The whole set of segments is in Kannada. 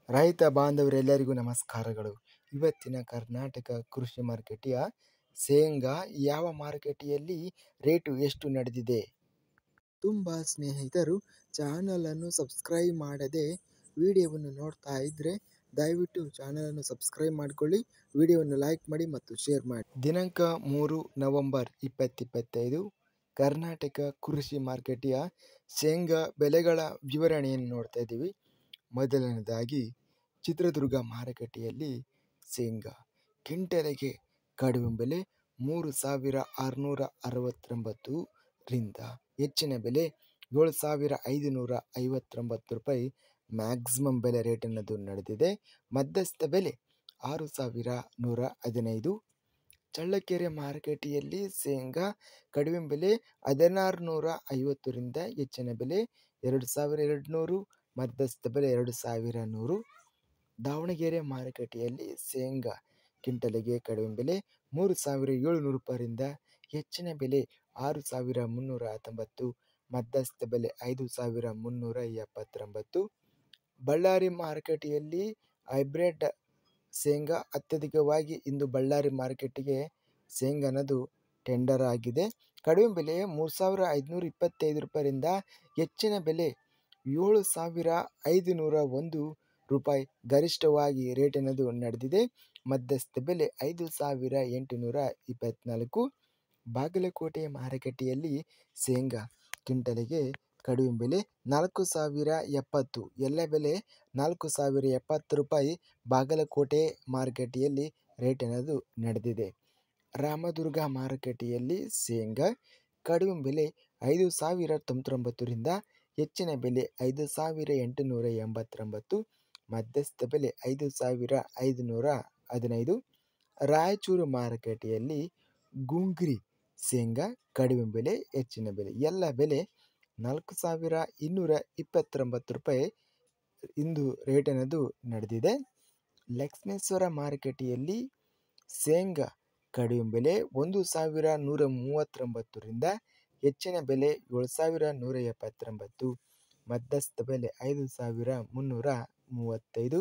ರೈತ ಬಾಂಧವರೆಲ್ಲರಿಗೂ ನಮಸ್ಕಾರಗಳು. ಇವತ್ತಿನ ಕರ್ನಾಟಕ ಕೃಷಿ ಮಾರುಕಟ್ಟೆಯ ಶೇಂಗಾ ಯಾವ ಮಾರುಕಟ್ಟೆಯಲ್ಲಿ ರೇಟು ಎಷ್ಟು ನಡೆದಿದೆ? ತುಂಬ ಸ್ನೇಹಿತರು ಚಾನಲನ್ನು ಸಬ್ಸ್ಕ್ರೈಬ್ ಮಾಡದೆ ವಿಡಿಯೋವನ್ನು ನೋಡ್ತಾ ಇದ್ದರೆ ದಯವಿಟ್ಟು ಚಾನಲನ್ನು ಸಬ್ಸ್ಕ್ರೈಬ್ ಮಾಡಿಕೊಳ್ಳಿ, ವಿಡಿಯೋವನ್ನು ಲೈಕ್ ಮಾಡಿ ಮತ್ತು ಶೇರ್ ಮಾಡಿ. ದಿನಾಂಕ 3 ನವೆಂಬರ್ 2025 ಕರ್ನಾಟಕ ಕೃಷಿ ಮಾರುಕಟ್ಟೆಯ ಶೇಂಗಾ ಬೆಲೆಗಳ ವಿವರಣೆಯನ್ನು ನೋಡ್ತಾ ಇದ್ದೀವಿ. ಮೊದಲನೇದಾಗಿ ಚಿತ್ರದುರ್ಗ ಮಾರುಕಟ್ಟೆಯಲ್ಲಿ ಶೇಂಗಾ ಕ್ವಿಂಟಲಿಗೆ ಕಡಿಮೆ ಬೆಲೆ 3,669 ರಿಂದ ಹೆಚ್ಚಿನ ಬೆಲೆ 7,559 ರೂಪಾಯಿ ಮ್ಯಾಕ್ಸಿಮಮ್ ಬೆಲೆ ರೇಟ್ ಅನ್ನೋದು ನಡೆದಿದೆ. ಮಧ್ಯಸ್ಥ ಬೆಲೆ 6,115. ಚಳ್ಳಕೆರೆ ಮಾರುಕಟ್ಟೆಯಲ್ಲಿ ಶೇಂಗಾ ಕಡಿಮೆ ಬೆಲೆ 1,650 ರಿಂದ ಹೆಚ್ಚಿನ ಬೆಲೆ 2,200, ಮಧ್ಯಸ್ಥ ಬೆಲೆ 2,100. ದಾವಣಗೆರೆ ಮಾರುಕಟ್ಟೆಯಲ್ಲಿ ಶೇಂಗಾ ಕ್ವಿಂಟಲಿಗೆ ಕಡಿಮೆ ಬೆಲೆ 3,700 ರೂಪಾಯಿಯಿಂದ ಹೆಚ್ಚಿನ ಬೆಲೆ 6,319, ಮಧ್ಯಸ್ಥ ಬೆಲೆ 5,379. ಬಳ್ಳಾರಿ ಮಾರುಕಟ್ಟೆಯಲ್ಲಿ ಹೈಬ್ರಿಡ್ ಶೇಂಗಾ ಅತ್ಯಧಿಕವಾಗಿ ಇಂದು ಬಳ್ಳಾರಿ ಮಾರುಕಟ್ಟೆಗೆ ಶೇಂಗಾ ಅನ್ನೋದು ಟೆಂಡರ್ ಆಗಿದೆ. ಕಡಿಮೆ ಬೆಲೆ 3,525 ರೂಪಾಯಿಯಿಂದ ಹೆಚ್ಚಿನ ಬೆಲೆ 7,501 ರೂಪಾಯಿ ಗರಿಷ್ಠವಾಗಿ ರೇಟ್ ಅನ್ನೋದು ನಡೆದಿದೆ. ಮಧ್ಯಸ್ಥ ಬೆಲೆ 5,824. ಬಾಗಲಕೋಟೆ ಮಾರುಕಟ್ಟೆಯಲ್ಲಿ ಶೇಂಗಾ ಕ್ವಿಂಟಲಿಗೆ ಕಡಿಮೆ ಬೆಲೆ 4,070, ಎಲ್ಲ ಬೆಲೆ 4,070 ರೂಪಾಯಿ ಬಾಗಲಕೋಟೆ ಮಾರುಕಟ್ಟೆಯಲ್ಲಿ ರೇಟ್ ಅನ್ನೋದು ನಡೆದಿದೆ. ರಾಮದುರ್ಗ ಮಾರುಕಟ್ಟೆಯಲ್ಲಿ ಶೇಂಗಾ ಕಡಿಮೆ ಬೆಲೆ 5,099 ರಿಂದ ಹೆಚ್ಚಿನ ಬೆಲೆ 5,889, ಮಧ್ಯಸ್ಥ ಬೆಲೆ 5,515. ರಾಯಚೂರು ಮಾರುಕಟ್ಟೆಯಲ್ಲಿ ಗುಂಗ್ರಿ ಶೇಂಗಾ ಕಡಿಮೆ ಬೆಲೆ ಹೆಚ್ಚಿನ ಬೆಲೆ ಎಲ್ಲ ಬೆಲೆ 4,229 ರೂಪಾಯಿ ಇಂದು ರೇಟ್ ಅನ್ನೋದು ನಡೆದಿದೆ. ಲಕ್ಷ್ಮೇಶ್ವರ ಮಾರುಕಟ್ಟೆಯಲ್ಲಿ ಶೇಂಗಾ ಕಡಿಮೆ ಬೆಲೆ 1,139 ರಿಂದ ಹೆಚ್ಚಿನ ಬೆಲೆ 7,179, ಮಧ್ಯಸ್ಥ ಬೆಲೆ 5,335.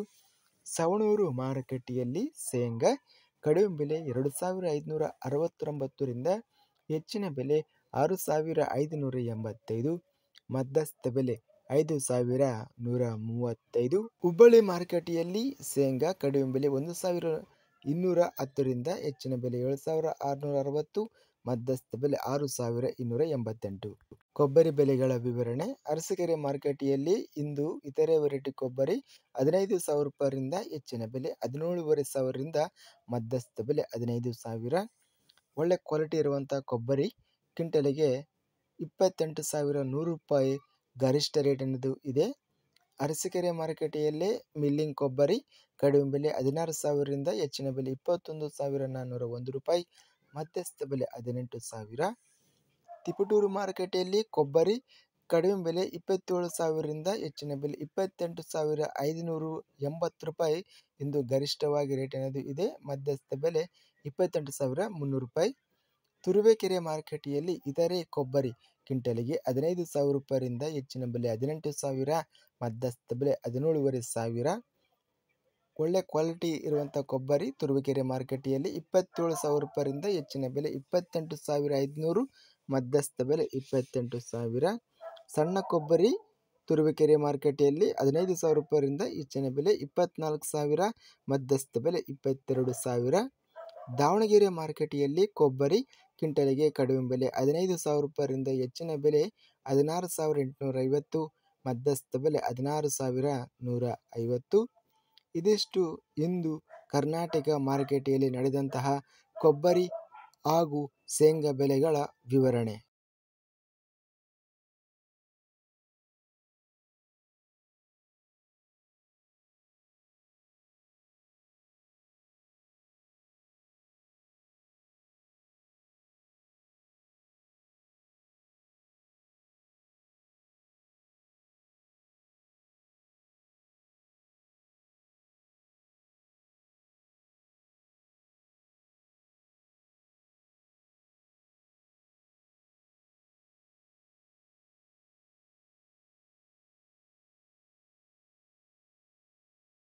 ಸವಣೂರು ಮಾರುಕಟ್ಟೆಯಲ್ಲಿ ಶೇಂಗಾ ಕಡಿಮೆ ಬೆಲೆ 2,569 ರಿಂದ ಹೆಚ್ಚಿನ ಬೆಲೆ 6,585, ಮಧ್ಯಸ್ಥ ಬೆಲೆ 5,135. ಹುಬ್ಬಳ್ಳಿ ಮಾರುಕಟ್ಟೆಯಲ್ಲಿ ಶೇಂಗಾ ಕಡಿಮೆ ಬೆಲೆ 1,210 ರಿಂದ ಹೆಚ್ಚಿನ ಬೆಲೆ 7,660, ಮಧ್ಯಸ್ಥ ಬೆಲೆ 6,288. ಕೊಬ್ಬರಿ ಬೆಲೆಗಳ ವಿವರಣೆ. ಅರಸೀಕೆರೆ ಮಾರುಕಟ್ಟೆಯಲ್ಲಿ ಇಂದು ಇತರೆ ವೆರೈಟಿ ಕೊಬ್ಬರಿ 15,000 ರೂಪಾಯಿರಿಂದ ಹೆಚ್ಚಿನ ಬೆಲೆ 17,500 ರಿಂದ ಮಧ್ಯಸ್ಥ ಬೆಲೆ 15,000. ಒಳ್ಳೆ ಕ್ವಾಲಿಟಿ ಇರುವಂಥ ಕೊಬ್ಬರಿ ಕ್ವಿಂಟಲಿಗೆ 28,100 ರೂಪಾಯಿ ಗರಿಷ್ಠ ರೇಟ್ ಅನ್ನೋದು ಇದೆ. ಅರಸೀಕೆರೆ ಮಾರುಕಟ್ಟೆಯಲ್ಲೇ ಮಿಲ್ಲಿಂಗ್ ಕೊಬ್ಬರಿ ಕಡಿಮೆ ಬೆಲೆ 16,000 ರಿಂದ ಹೆಚ್ಚಿನ ಬೆಲೆ 21,401 ರೂಪಾಯಿ, ಮಧ್ಯಸ್ಥ ಬೆಲೆ 18,000. ತಿಪಟೂರು ಮಾರುಕಟ್ಟೆಯಲ್ಲಿ ಕೊಬ್ಬರಿ ಕಡಿಮೆ ಬೆಲೆ 27,000 ರಿಂದ ಹೆಚ್ಚಿನ ಬೆಲೆ 28,580 ರೂಪಾಯಿ ಇಂದು ಗರಿಷ್ಠವಾಗಿ ರೇಟ್ ಅನ್ನೋದು ಇದೆ. ಮಧ್ಯಸ್ಥ ಬೆಲೆ 28,300 ರೂಪಾಯಿ. ತುರುವೇಕೆರೆ ಮಾರುಕಟ್ಟೆಯಲ್ಲಿ ಇತರೆ ಕೊಬ್ಬರಿ ಕ್ವಿಂಟಲಿಗೆ 15,000 ರೂಪಾಯಿರಿಂದ ಹೆಚ್ಚಿನ ಬೆಲೆ 18,000, ಮಧ್ಯಸ್ಥ ಬೆಲೆ 17,500. ಒಳ್ಳೆ ಕ್ವಾಲಿಟಿ ಇರುವಂಥ ಕೊಬ್ಬರಿ ತುರುವೇಕೆರೆ ಮಾರುಕಟ್ಟೆಯಲ್ಲಿ 27,000 ರೂಪಾಯಿರಿಂದ ಹೆಚ್ಚಿನ ಬೆಲೆ 28,500, ಮಧ್ಯಸ್ಥ ಬೆಲೆ 28,000. ಸಣ್ಣ ಕೊಬ್ಬರಿ ತುರುವೇಕೆರೆ ಮಾರುಕಟ್ಟೆಯಲ್ಲಿ 15,000 ರೂಪಾಯಿರಿಂದ ಹೆಚ್ಚಿನ ಬೆಲೆ 24,000, ಮಧ್ಯಸ್ಥ ಬೆಲೆ 22,000. ದಾವಣಗೆರೆ ಮಾರುಕಟ್ಟೆಯಲ್ಲಿ ಕೊಬ್ಬರಿ ಕ್ವಿಂಟಲಿಗೆ ಕಡಿಮೆ ಬೆಲೆ 15,000 ರೂಪಾಯಿರಿಂದ ಹೆಚ್ಚಿನ ಬೆಲೆ 16,850, ಮಧ್ಯಸ್ಥ ಬೆಲೆ 16,150. ಇದಿಷ್ಟು ಇಂದು ಕರ್ನಾಟಕ ಮಾರುಕಟ್ಟೆಯಲ್ಲಿ ನಡೆದಂತಹ ಕೊಬ್ಬರಿ ಹಾಗೂ ಶೇಂಗಾ ಬೆಲೆಗಳ ವಿವರಣೆ.